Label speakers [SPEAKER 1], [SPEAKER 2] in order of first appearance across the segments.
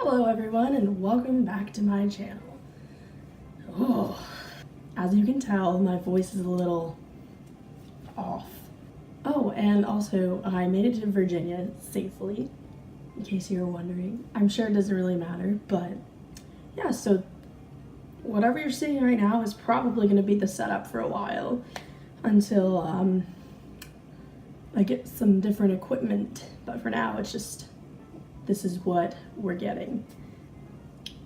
[SPEAKER 1] Hello everyone and welcome back to my channel. Oh, as you can tell, my voice is a little off. Oh, and also I made it to Virginia safely, in case you were wondering. I'm sure it doesn't really matter, but yeah, so whatever you're seeing right now is probably going to be the setup for a while until I get some different equipment, but for now it's just this is what we're getting.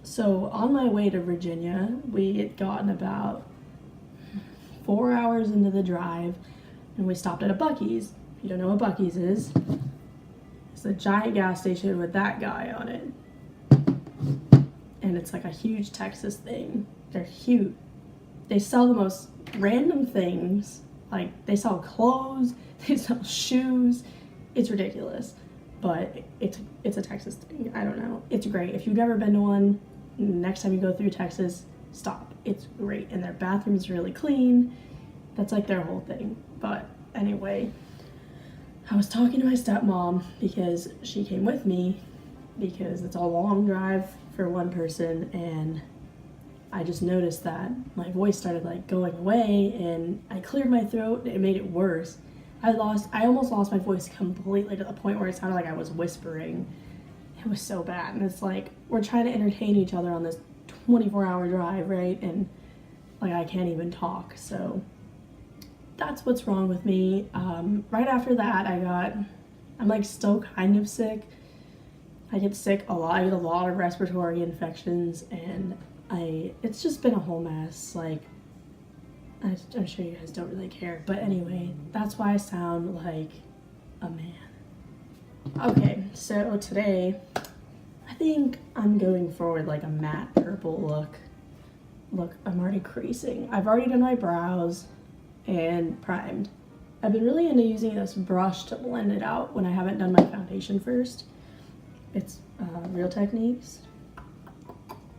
[SPEAKER 1] So on my way to Virginia, we had gotten about 4 hours into the drive and we stopped at a Buc-ee's. If you don't know what Buc-ee's is, it's a giant gas station with that guy on it. And it's like a huge Texas thing. They're huge. They sell the most random things. Like they sell clothes, they sell shoes. It's ridiculous. But it's a Texas thing. I don't know. It's great. If you've never been to one, next time you go through Texas, stop. It's great. And their bathroom is really clean. That's like their whole thing. But anyway, I was talking to my stepmom because she came with me because it's a long drive for one person, and I just noticed that my voice started like going away and I cleared my throat. It made it worse. I almost lost my voice completely to the point where it sounded like I was whispering. It was so bad. And it's like, we're trying to entertain each other on this 24-hour drive, right? And like, I can't even talk. So that's what's wrong with me. Right after that, I'm like still kind of sick. I get sick a lot. I get a lot of respiratory infections, and it's just been a whole mess. Like, I'm sure you guys don't really care, but anyway, that's why I sound like a man. Okay, so today, I think I'm going forward like a matte purple look. Look, I'm already creasing. I've already done my brows and primed. I've been really into using this brush to blend it out when I haven't done my foundation first. It's Real Techniques.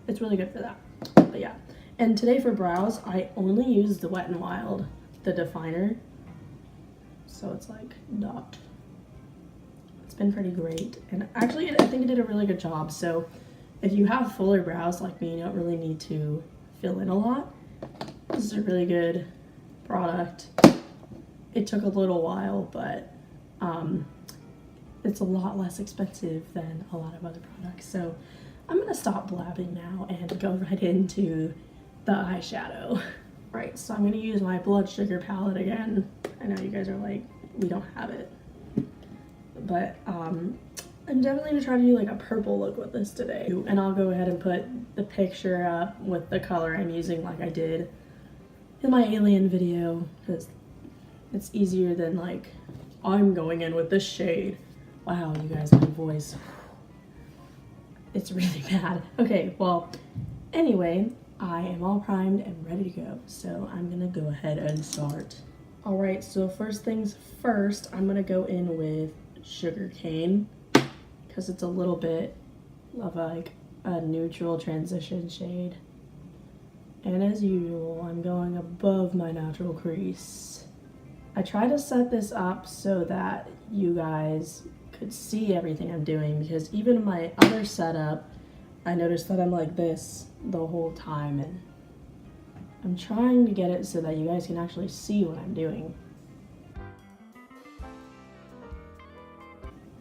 [SPEAKER 1] It's really good for that, but yeah. And today for brows, I only used the Wet n Wild, the definer. So it's like not. It's been pretty great. And actually, I think it did a really good job. So if you have fuller brows like me, you don't really need to fill in a lot. This is a really good product. It took a little while, but it's a lot less expensive than a lot of other products. So I'm gonna stop blabbing now and go right into the eyeshadow. Right, so I'm gonna use my blood sugar palette again. I know you guys are like, we don't have it. But I'm definitely gonna try to do like a purple look with this today. And I'll go ahead and put the picture up with the color I'm using like I did in my alien video, because it's easier than like, I'm going in with this shade. Wow, you guys, my voice. It's really bad. Okay, well, anyway, I am all primed and ready to go, so I'm gonna go ahead and start. All right, so first things first, I'm gonna go in with Sugar Cane because it's a little bit of like a neutral transition shade. And as usual, I'm going above my natural crease. I try to set this up so that you guys could see everything I'm doing, because even in my other setup, I noticed that I'm like this the whole time, and I'm trying to get it so that you guys can actually see what I'm doing.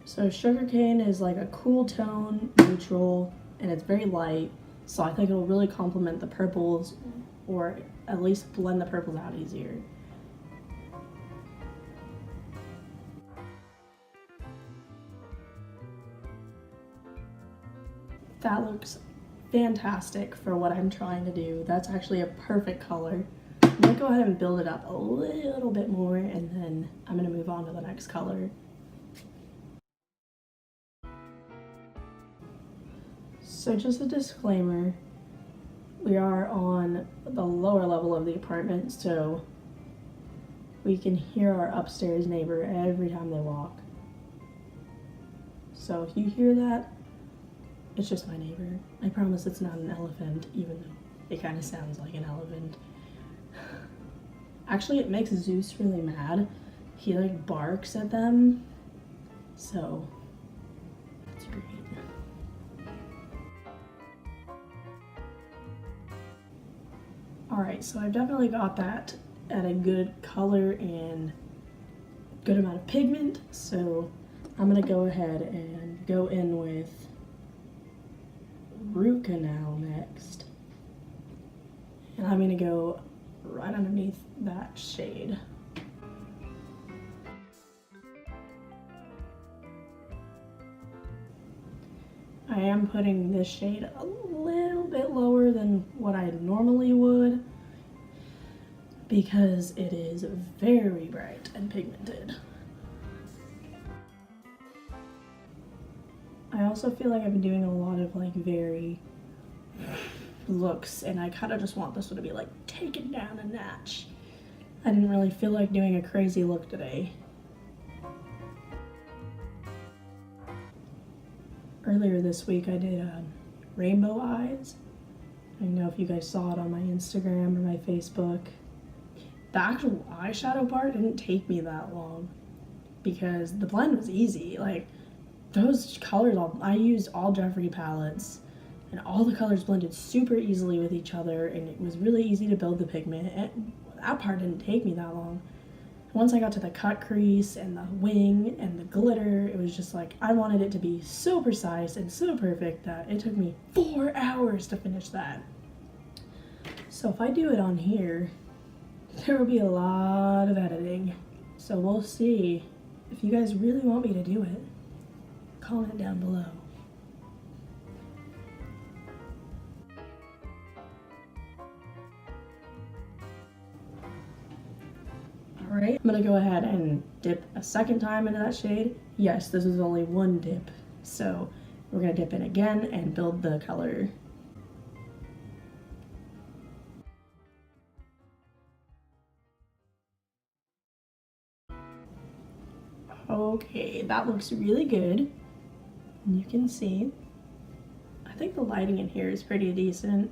[SPEAKER 1] So Sugarcane is like a cool tone, neutral, and it's very light, so I think it'll really complement the purples, or at least blend the purples out easier. That looks fantastic for what I'm trying to do. That's actually a perfect color. I'm gonna go ahead and build it up a little bit more, and then I'm gonna move on to the next color. So just a disclaimer, we are on the lower level of the apartment, so we can hear our upstairs neighbor every time they walk. So if you hear that, it's just my neighbor. I promise it's not an elephant, even though it kind of sounds like an elephant. Actually, it makes Zeus really mad. He like barks at them. So, that's great. Alright, so I've definitely got that at a good color and good amount of pigment, so I'm going to go ahead and go in with Root Canal next. And I'm going to go right underneath that shade. I am putting this shade a little bit lower than what I normally would because it is very bright and pigmented. I also feel like I've been doing a lot of like very looks, and I kind of just want this one to be like taken down a notch. I didn't really feel like doing a crazy look today. Earlier this week I did rainbow eyes. I don't know if you guys saw it on my Instagram or my Facebook. The actual eyeshadow part didn't take me that long because the blend was easy. Like those colors, I used all Jeffree palettes and all the colors blended super easily with each other, and it was really easy to build the pigment. And that part didn't take me that long. Once I got to the cut crease and the wing and the glitter, it was just like I wanted it to be so precise and so perfect that it took me 4 hours to finish that. So if I do it on here, there will be a lot of editing. So we'll see. If you guys really want me to do it, comment down below. Alright, I'm gonna go ahead and dip a second time into that shade. Yes, this is only one dip, so we're gonna dip in again and build the color. Okay, that looks really good. You can see, I think the lighting in here is pretty decent.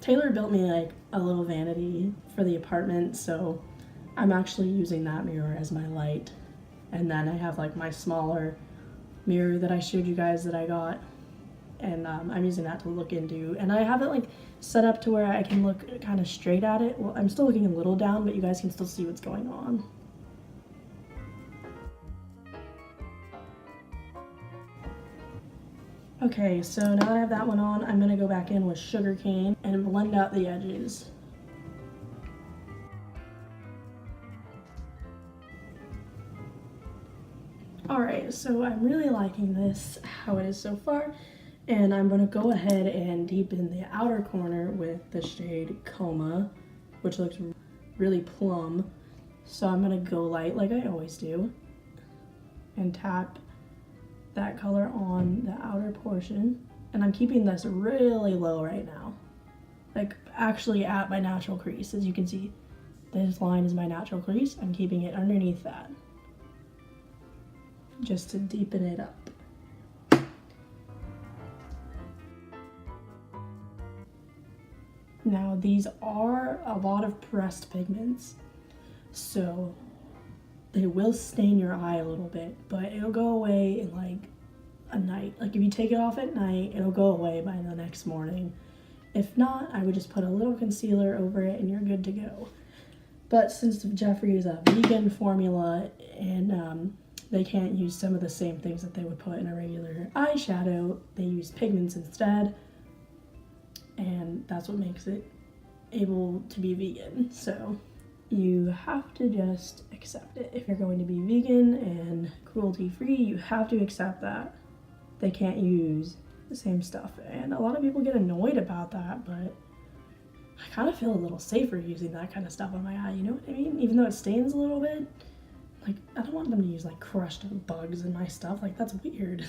[SPEAKER 1] Taylor built me like a little vanity for the apartment, so I'm actually using that mirror as my light. And then I have like my smaller mirror that I showed you guys that I got, and I'm using that to look into. And I have it like set up to where I can look kind of straight at it. Well, I'm still looking a little down, but you guys can still see what's going on. Okay, so now that I have that one on, I'm gonna go back in with Sugarcane and blend out the edges. Alright, so I'm really liking this, how it is so far, and I'm gonna go ahead and deepen the outer corner with the shade Coma, which looks really plum. So I'm gonna go light like I always do, and tap that color on the outer portion, and I'm keeping this really low right now, like actually at my natural crease. As you can see, this line is my natural crease. I'm keeping it underneath that just to deepen it up. Now these are a lot of pressed pigments, so they will stain your eye a little bit, but it'll go away in like a night. Like if you take it off at night, it'll go away by the next morning. If not, I would just put a little concealer over it and you're good to go. But since Jeffree is a vegan formula and they can't use some of the same things that they would put in a regular eyeshadow, they use pigments instead, and that's what makes it able to be vegan. So you have to just accept it. If you're going to be vegan and cruelty-free, you have to accept that they can't use the same stuff. And a lot of people get annoyed about that, but I kind of feel a little safer using that kind of stuff on my eye, you know what I mean? Even though it stains a little bit, like I don't want them to use like crushed bugs in my stuff, like that's weird.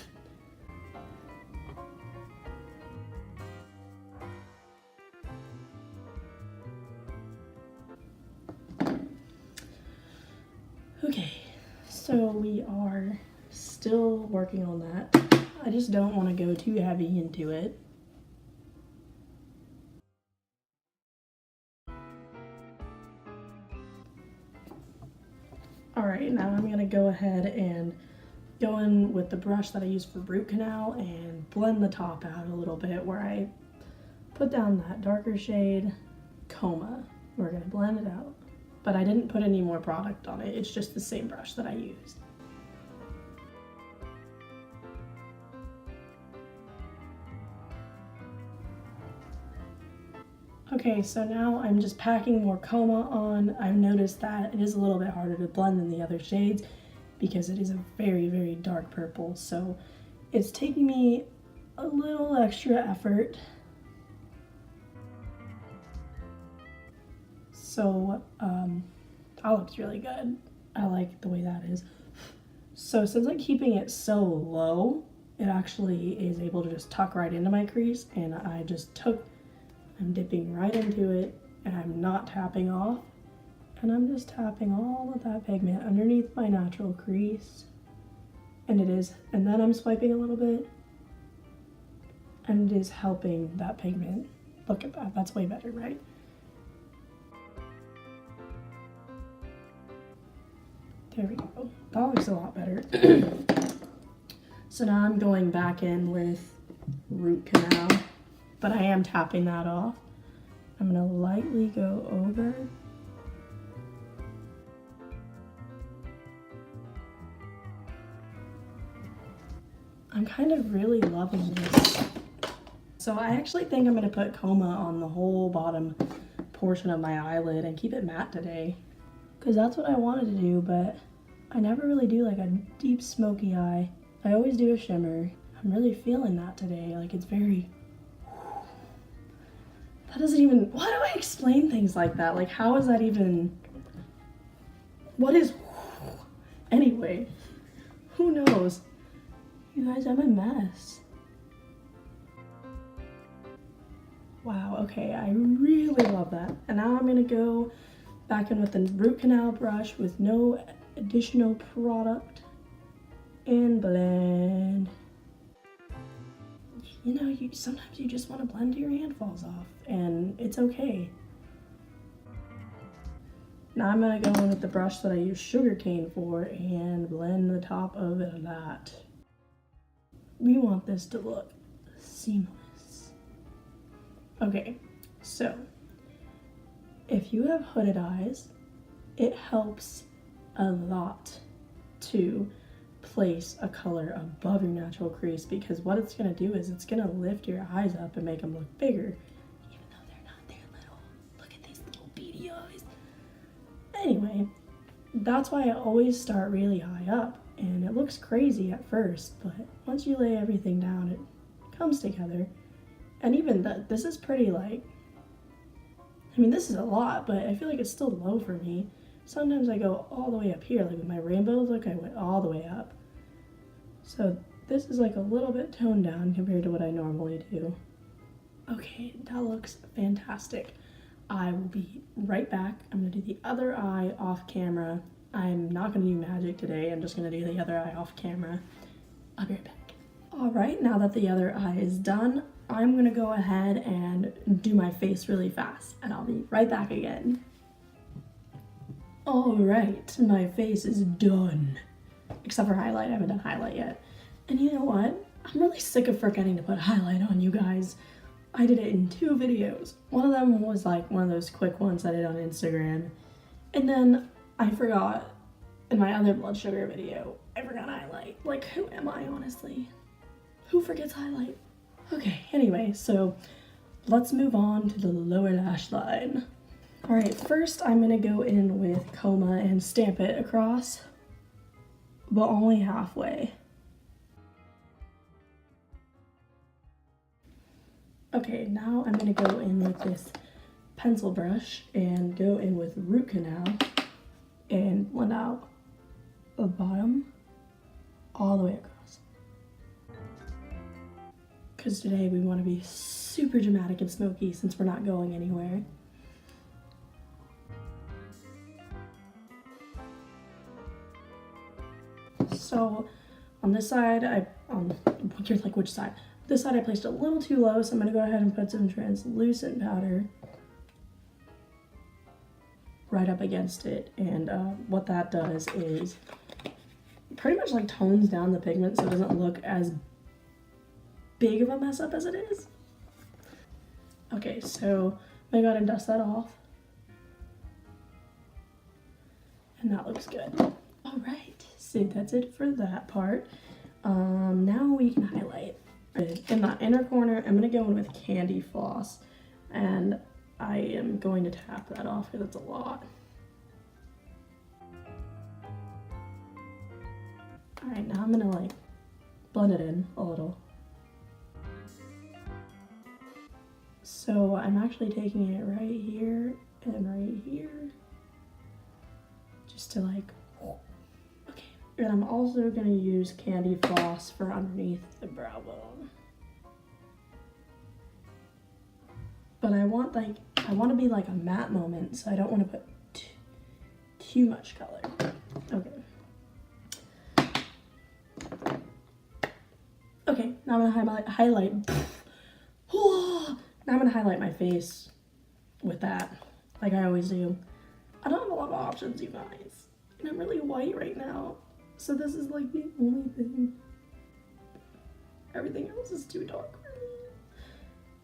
[SPEAKER 1] Okay, so we are still working on that. I just don't want to go too heavy into it. Alright, now I'm going to go ahead and go in with the brush that I use for root canal and blend the top out a little bit where I put down that darker shade Coma. We're gonna blend it out. But I didn't put any more product on it. It's just the same brush that I used. Okay, so now I'm just packing more Coma on. I've noticed that it is a little bit harder to blend than the other shades because it is a very, very dark purple. So it's taking me a little extra effort. So that looks really good. I like the way that is. So since I'm keeping it so low, it actually is able to just tuck right into my crease, and I'm dipping right into it, and I'm not tapping off, and I'm just tapping all of that pigment underneath my natural crease, and then I'm swiping a little bit, and it is helping that pigment. Look at that, that's way better, right? There we go. That looks a lot better. So now I'm going back in with Root Canal, but I am tapping that off. I'm gonna lightly go over. I'm kind of really loving this. So I actually think I'm gonna put Coma on the whole bottom portion of my eyelid and keep it matte today, because that's what I wanted to do, but I never really do like a deep smoky eye. I always do a shimmer. I'm really feeling that today. Like, it's very, that doesn't even, why do I explain things like that? Like, how is that even, what is, anyway, who knows? You guys, I'm a mess. Wow, okay, I really love that. And now I'm gonna go back in with the Root Canal brush with no additional product and blend. You know, sometimes you just want to blend till your hand falls off, and it's okay. Now I'm gonna go in with the brush that I use sugarcane for and blend the top of that. We want this to look seamless. Okay, so if you have hooded eyes, it helps a lot to place a color above your natural crease, because what it's going to do is it's going to lift your eyes up and make them look bigger, even though they're not. They're little. Look at these little beady eyes. Anyway, that's why I always start really high up, and it looks crazy at first, but once you lay everything down, it comes together. And even this is pretty like, I mean, this is a lot, but I feel like it's still low for me. Sometimes I go all the way up here, like with my rainbows, look, I went all the way up. So this is like a little bit toned down compared to what I normally do. Okay, that looks fantastic. I will be right back. I'm gonna do the other eye off camera. I'm not gonna do magic today, I'm just gonna do the other eye off camera. I'll be right back. All right, now that the other eye is done, I'm gonna go ahead and do my face really fast, and I'll be right back again. All right, my face is done. Except for highlight, I haven't done highlight yet. And you know what? I'm really sick of forgetting to put highlight on, you guys. I did it in 2 videos. One of them was like one of those quick ones I did on Instagram. And then I forgot in my other blood sugar video, I forgot highlight. Like, who am I, honestly? Who forgets highlight? Okay, anyway, so let's move on to the lower lash line. All right, first I'm gonna go in with Coma and stamp it across, but only halfway. Okay, now I'm gonna go in with this pencil brush and go in with Root Canal and blend out the bottom all the way across. Because today we want to be super dramatic and smoky since we're not going anywhere. So on this side, you're like, which side? This side I placed a little too low, so I'm gonna go ahead and put some translucent powder right up against it. And what that does is pretty much like tones down the pigment so it doesn't look as big of a mess up as it is. Okay, so I gotta dust that off. And that looks good. All right, so that's it for that part. Now we can highlight. In that inner corner, I'm gonna go in with candy floss, and I am going to tap that off because it's a lot. All right, now I'm gonna like blend it in a little. So I'm actually taking it right here and right here, just to like, okay. And I'm also gonna use candy floss for underneath the brow bone. But I want to be like a matte moment, so I don't want to put too much color. Okay. Okay, now I'm gonna highlight. Now I'm gonna highlight my face with that, like I always do. I don't have a lot of options, you guys, and I'm really white right now, so this is like the only thing. Everything else is too dark for me,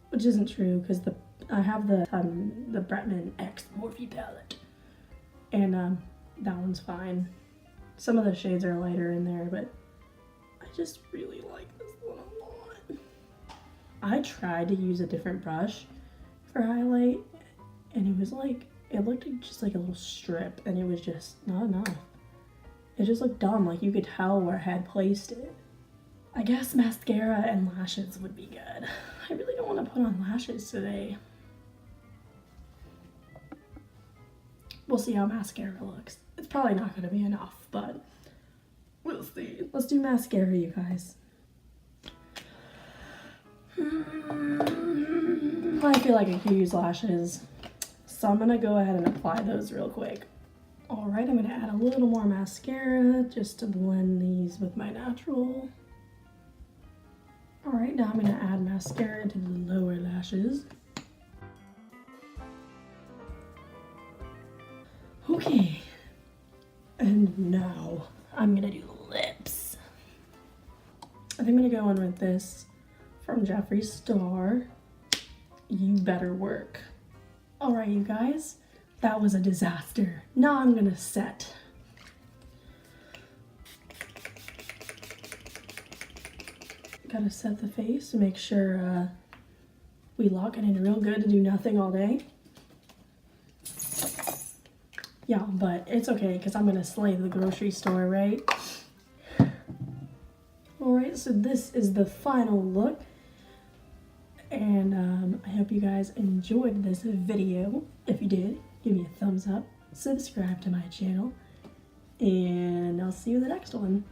[SPEAKER 1] which isn't true because I have the Bretman X Morphe palette, and that one's fine. Some of the shades are lighter in there, but I just really like this one a lot. I tried to use a different brush for highlight, and it was like, it looked just like a little strip, and it was just not enough. It just looked dumb, like you could tell where I had placed it. I guess mascara and lashes would be good. I really don't want to put on lashes today. We'll see how mascara looks. It's probably not going to be enough, but we'll see. Let's do mascara, you guys. I feel like I could use lashes, so I'm going to go ahead and apply those real quick. Alright, I'm going to add a little more mascara just to blend these with my natural. Alright, now I'm going to add mascara to the lower lashes. Okay, and now I'm going to do lips. I think I'm going to go in with this from Jeffree Star. You Better Work. Alright, you guys, that was a disaster. Now I'm going to set. Gotta set the face to make sure we lock it in real good to do nothing all day. Yeah, but it's okay because I'm gonna slay the grocery store, right? Alright, so this is the final look. And I hope you guys enjoyed this video. If you did, give me a thumbs up, subscribe to my channel, and I'll see you in the next one.